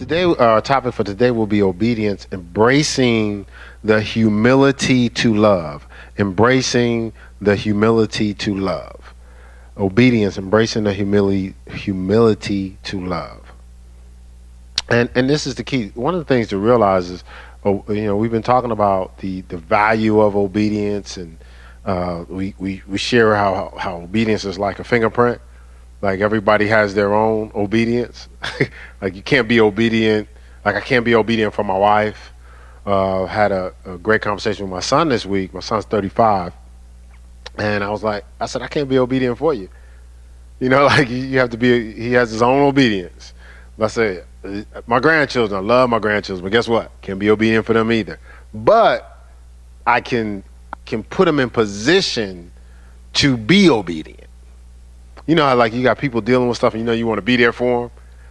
Today, our topic for today will be obedience, embracing the humility to love. Embracing the humility to love. Obedience, embracing the humility to love. And this is the key. One of the things to realize is, we've been talking about the value of obedience, and we share how obedience is like a fingerprint. Like everybody has their own obedience. Like you can't be obedient. Like I can't be obedient for my wife. Had a great conversation with my son this week. My son's 35. And I said, I can't be obedient for you. Like you have to be, he has his own obedience. I said, my grandchildren, I love my grandchildren, but guess what? Can't be obedient for them either. But I can put them in position to be obedient. How like you got people dealing with stuff and you want to be there for them.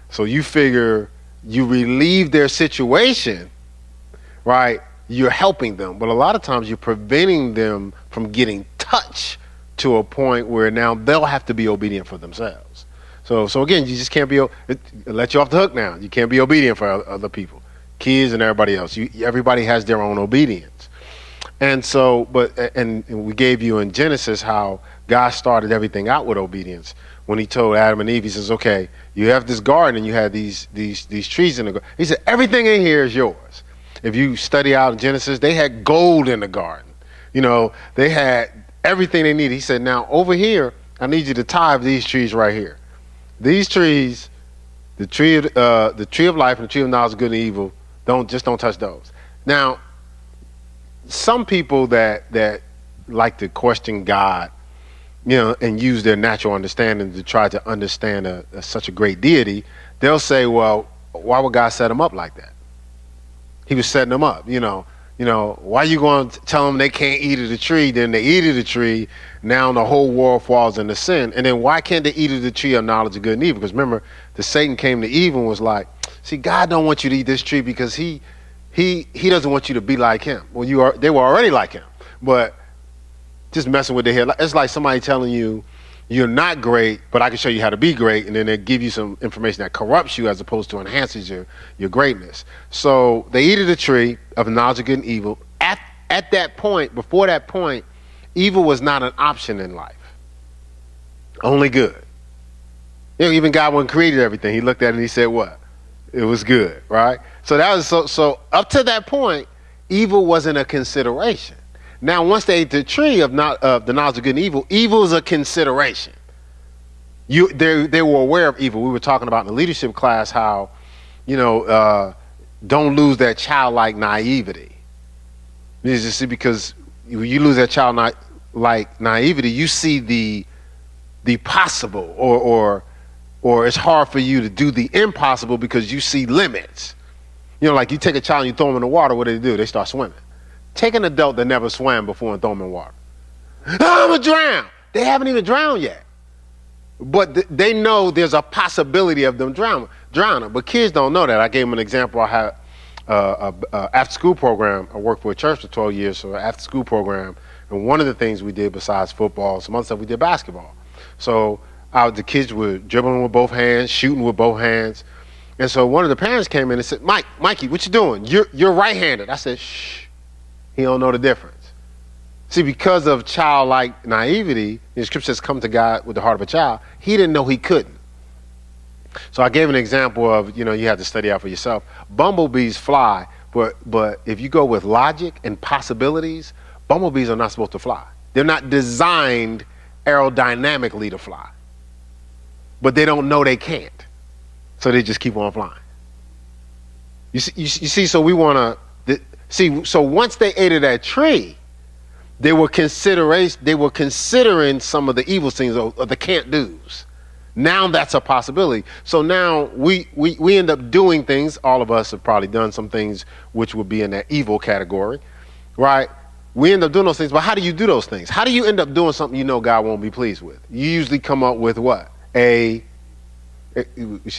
So you figure you relieve their situation, right? You're helping them. But a lot of times you're preventing them from getting touched to a point where now they'll have to be obedient for themselves. So again, you just can't be, let you off the hook now. You can't be obedient for other people, kids and everybody else. Everybody has their own obedience. And so, and we gave you in Genesis how God started everything out with obedience. When he told Adam and Eve, he says, okay, you have this garden and you have these trees in the garden. He said, everything in here is yours. If you study out in Genesis, they had gold in the garden. They had everything they needed. He said, now over here, I need you to tithe these trees right here. These trees, the tree of life and the tree of knowledge of good and evil, don't touch those. Now, some people that like to question God, and use their natural understanding to try to understand such a great deity, they'll say, well, why would God set them up like that? He was setting them up, why are you going to tell them they can't eat of the tree? Then they eat of the tree. Now the whole world falls into sin. And then why can't they eat of the tree of knowledge of good and evil? Because remember, the Satan came to Eve and was like, see, God don't want you to eat this tree because he doesn't want you to be like him. Well, they were already like him, but just messing with their head. It's like somebody telling you you're not great, but I can show you how to be great, and then they give you some information that corrupts you as opposed to enhances your greatness. So they eat of the tree of knowledge of good and evil. At that point, before that point, evil was not an option in life. Only good. Even God, when he created everything, he looked at it and he said, what? It was good, right? So that was so up to that point, evil wasn't a consideration. Now, once they ate the tree of the knowledge of good and evil is a consideration. They were aware of evil. We were talking about in the leadership class how, don't lose that childlike naivety. Because you lose that childlike naivety, you see the possible, or it's hard for you to do the impossible because you see limits. Like you take a child and you throw them in the water, what do? They start swimming. Take an adult that never swam before and throw them in water. I'm gonna drown. They haven't even drowned yet. But they know there's a possibility of them drowning. But kids don't know that. I gave them an example. I had a after-school program. I worked for a church for 12 years, so an after-school program. And one of the things we did besides football, some other stuff, we did basketball. So the kids were dribbling with both hands, shooting with both hands. And so one of the parents came in and said, Mikey, what you doing? You're right-handed. I said, shh. He don't know the difference. See, because of childlike naivety, the scripture says, come to God with the heart of a child. He didn't know he couldn't. So I gave an example of, you have to study out for yourself. Bumblebees fly, but if you go with logic and possibilities, bumblebees are not supposed to fly. They're not designed aerodynamically to fly. But they don't know they can't. So they just keep on flying. You see, so we want to... so once they ate of that tree, they were considering some of the evil things of the can't do's. Now that's a possibility. So now we end up doing things. All of us have probably done some things which would be in that evil category, right? We end up doing those things, but how do you do those things? How do you end up doing something God won't be pleased with? You usually come up with what? She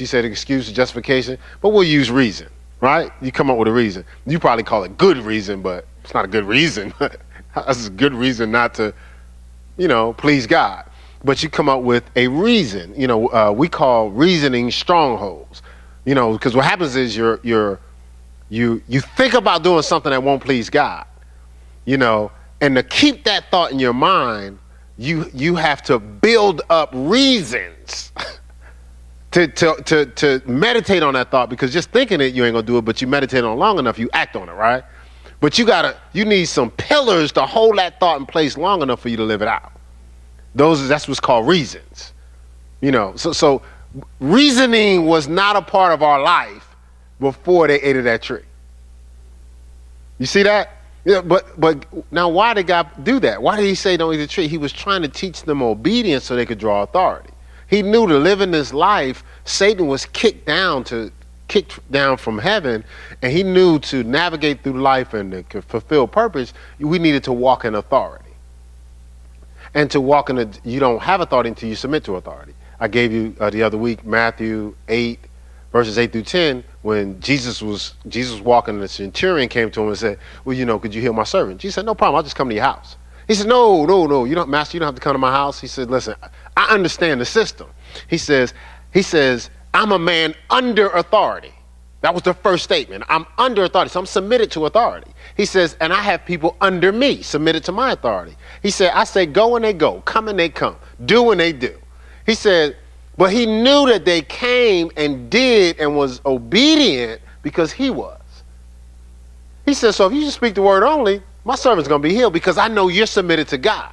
said excuse, justification, but we'll use reason. Right? You come up with a reason. You probably call it good reason, but it's not a good reason. That's a good reason not to, please God. But you come up with a reason. We call reasoning strongholds. You know, because what happens is you think about doing something that won't please God. You know, and to keep that thought in your mind, you have to build up reasons to meditate on that thought, because just thinking it, you ain't gonna do it, but you meditate on it long enough, you act on it, right? But you need some pillars to hold that thought in place long enough for you to live it out. That's what's called reasons. You know, so reasoning was not a part of our life before they ate of that tree. You see that? Yeah, but now why did God do that? Why did he say don't eat the tree? He was trying to teach them obedience so they could draw authority. He knew to live in this life, Satan was kicked down from heaven, and he knew to navigate through life and to fulfill purpose, we needed to walk in authority. And to walk in you don't have authority until you submit to authority. I gave you the other week Matthew 8, verses 8 through 10, when Jesus was walking, and the centurion came to him and said, well, you know, could you heal my servant? Jesus said, no problem, I'll just come to your house. He said, no, Master, you don't have to come to my house. He said, listen, I understand the system. He says, I'm a man under authority. That was the first statement. I'm under authority, so I'm submitted to authority. He says, and I have people under me, submitted to my authority. He said, I say go and they go, come and they come, do and they do. He said, but he knew that they came and did and was obedient because he was. He said, so if you just speak the word only, my servant's going to be healed, because I know you're submitted to God.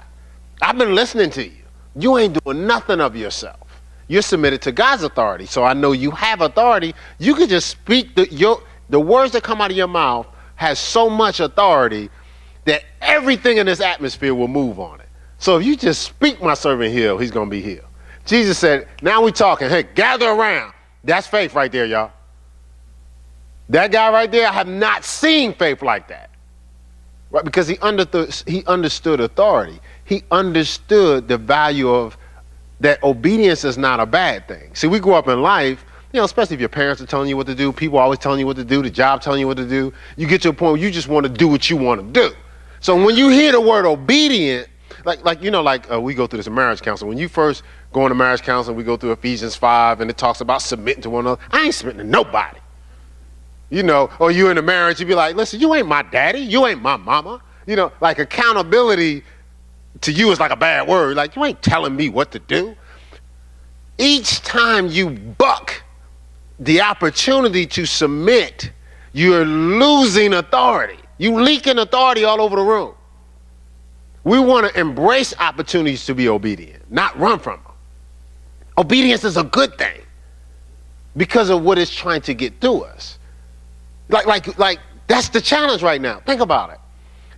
I've been listening to you. You ain't doing nothing of yourself. You're submitted to God's authority. So I know you have authority. You can just speak the words that come out of your mouth has so much authority that everything in this atmosphere will move on it. So if you just speak my servant healed, he's going to be healed. Jesus said, now we talking. Hey, gather around. That's faith right there, y'all. That guy right there, I have not seen faith like that. Right? Because he understood authority. He understood the value of that obedience is not a bad thing. See, we grow up in life, you know, especially if your parents are telling you what to do, people are always telling you what to do, the job telling you what to do. You get to a point where you just want to do what you want to do. So when you hear the word obedient, like we go through this in marriage counseling. When you first go into marriage counseling, we go through Ephesians 5, and it talks about submitting to one another. I ain't submitting to nobody. You know, or you in a marriage, you be like, listen, you ain't my daddy, you ain't my mama. You know, like accountability to you is like a bad word. Like, you ain't telling me what to do. Each time you buck the opportunity to submit, you're losing authority. You leaking authority all over the room. We want to embrace opportunities to be obedient, not run from them. Obedience is a good thing because of what it's trying to get through us. Like that's the challenge right now. Think about it.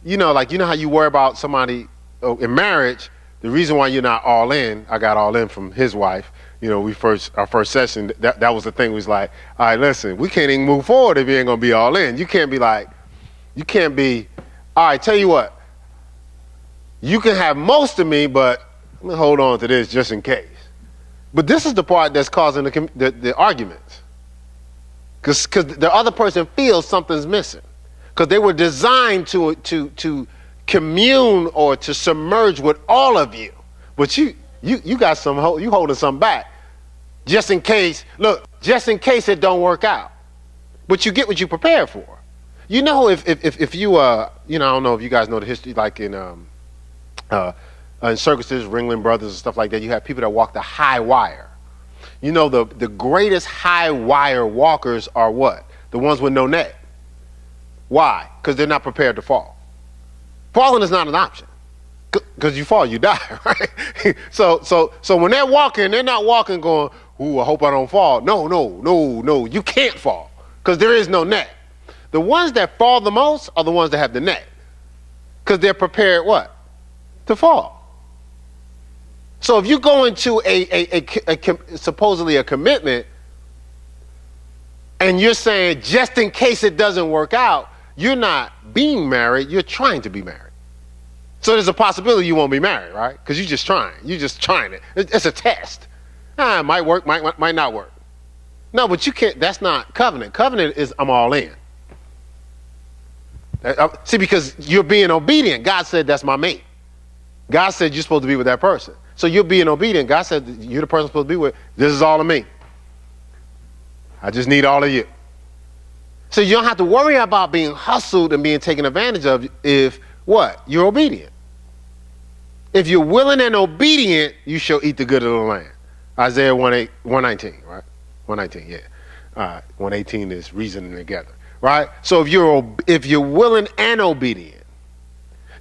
You know how you worry about somebody in marriage. The reason why you're not all in, I got all in from his wife. You know, our first session, that was the thing. Was like, all right, listen, we can't even move forward if you ain't gonna be all in. You can't be, all right, tell you what, you can have most of me, but let me hold on to this just in case. But this is the part that's causing the arguments. Because the other person feels something's missing. Because they were designed to commune or to submerge with all of you. But you got you holding something back. Just in case it don't work out. But you get what you prepared for. You know, if you, I don't know if you guys know the history, like in circuses, Ringling Brothers and stuff like that, you have people that walk the high wire. You know, the greatest high wire walkers are what? The ones with no net. Why? Because they're not prepared to fall. Falling is not an option. Because you fall, you die, right? So when they're walking, they're not walking going, ooh, I hope I don't fall. No, you can't fall because there is no net. The ones that fall the most are the ones that have the net because they're prepared what? To fall. So if you go into supposedly a commitment and you're saying just in case it doesn't work out, you're not being married, you're trying to be married. So there's a possibility you won't be married, right? Because you're just trying it. It's a test. It might work, might not work. No, but you can't, that's not covenant. Covenant is I'm all in. See, because you're being obedient. God said that's my mate. God said you're supposed to be with that person. So you're being obedient. God said you're the person supposed to be with. This is all of me. I just need all of you. So you don't have to worry about being hustled and being taken advantage of if what? You're obedient. If you're willing and obedient, you shall eat the good of the land. Isaiah 119, right? 119, yeah. 118 is reasoning together, right? So if you're willing and obedient,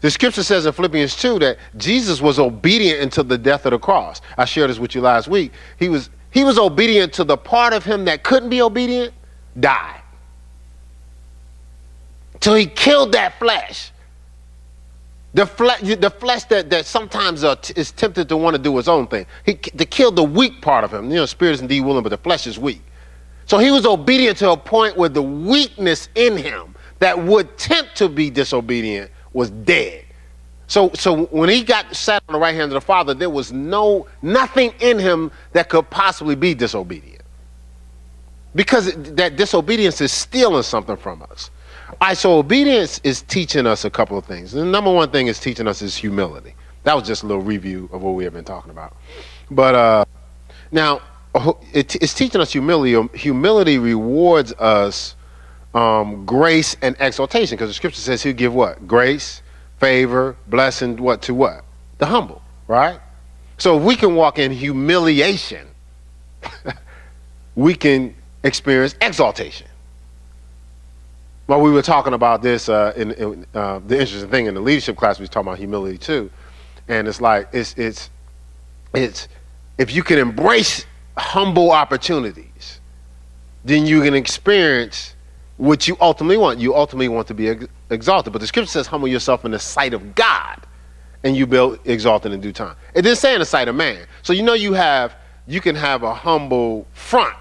the scripture says in Philippians 2 that Jesus was obedient until the death of the cross. I shared this with you last week. He was obedient to the part of him that couldn't be obedient, died. Till he killed that flesh. The flesh that sometimes is tempted to want to do its own thing. To kill the weak part of him. Spirit is indeed willing, but the flesh is weak. So he was obedient to a point where the weakness in him that would tempt to be disobedient was dead. So when he got sat on the right hand of the Father, there was nothing in him that could possibly be disobedient. Because that disobedience is stealing something from us. All right, so obedience is teaching us a couple of things. The number one thing it's teaching us is humility. That was just a little review of what we have been talking about. But now, it's teaching us humility. Humility rewards us grace and exaltation, because the scripture says he'll give what? Grace, favor, blessing, what to what? The humble, right? So if we can walk in humiliation, we can experience exaltation. Well, we were talking about this in the interesting thing in the leadership class. We was talking about humility too, and it's like it's if you can embrace humble opportunities, then you can experience what you ultimately want. You ultimately want to be exalted, but the scripture says, "Humble yourself in the sight of God, and you be exalted in due time." It didn't say in the sight of man. So you can have a humble front.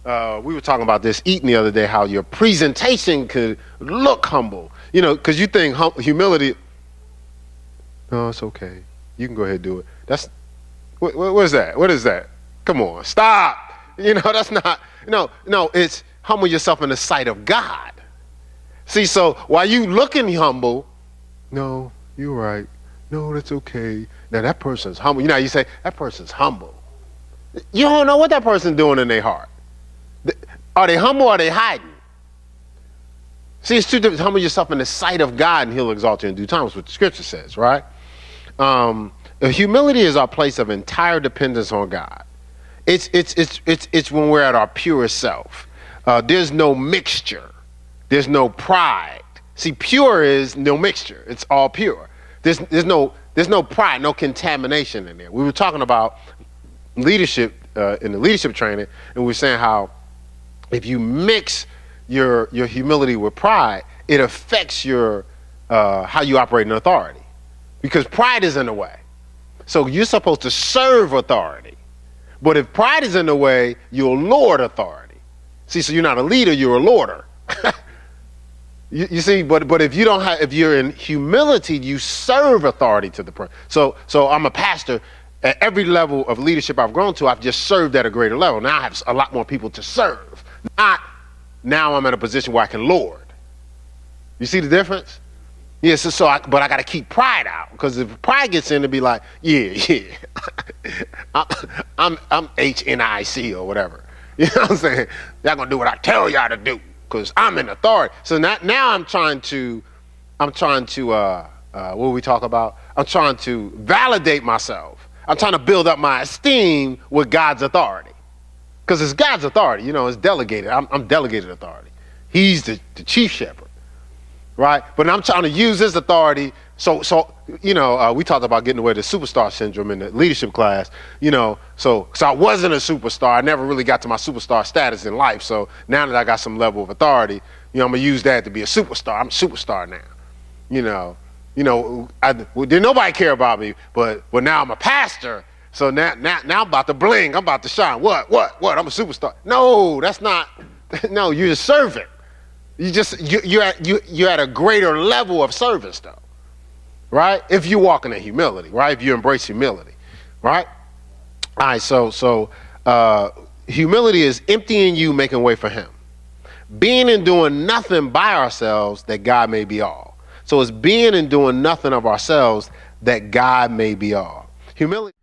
We were talking about this eating the other day, how your presentation could look humble, because you think humility, no, it's okay, you can go ahead and do it. That's what is that? What is that? Come on, stop. That's not, no, it's humble yourself in the sight of God. See, so while you looking humble, no, you're right, no, that's okay. Now that person's humble. You say that person's humble. You don't know what that person's doing in their heart. Are they humble or are they hiding? See, it's two different. Humble yourself in the sight of God and he'll exalt you in due time. That's what the scripture says, right? Humility is our place of entire dependence on God. It's when we're at our purest self. There's no mixture. There's no pride. See, pure is no mixture. It's all pure. There's no pride, no contamination in there. We were talking about leadership in the leadership training, and we were saying how if you mix your humility with pride, it affects your how you operate in authority, because pride is in the way. So you're supposed to serve authority, but if pride is in the way, you'll lord authority. See, so you're not a leader, you're a lorder. you see, but if you're in humility, you serve authority to the person. So I'm a pastor. At every level of leadership I've grown to, I've just served at a greater level. Now I have a lot more people to serve. Now I'm at a position where I can lord. You see the difference? Yeah, but I got to keep pride out, because if pride gets in, it'd be like, yeah, I'm HNIC or whatever. You know what I'm saying? Y'all gonna do what I tell y'all to do, because I'm in authority. So now I'm trying to what we talk about? I'm trying to validate myself. I'm trying to build up my esteem with God's authority. Because it's God's authority, it's delegated. I'm delegated authority. He's the chief shepherd, right? But I'm trying to use his authority. So we talked about getting away with the superstar syndrome in the leadership class, So I wasn't a superstar. I never really got to my superstar status in life. So now that I got some level of authority, I'm going to use that to be a superstar. I'm a superstar now, didn't nobody care about me, but now I'm a pastor. So now I'm about to bling. I'm about to shine. What? I'm a superstar. No, that's not. No, you're a servant. You're at a greater level of service, though, right? If you walk in humility, right? If you embrace humility, right? All right. So humility is emptying you, making way for him. Being and doing nothing by ourselves that God may be all. So it's being and doing nothing of ourselves that God may be all. Humility.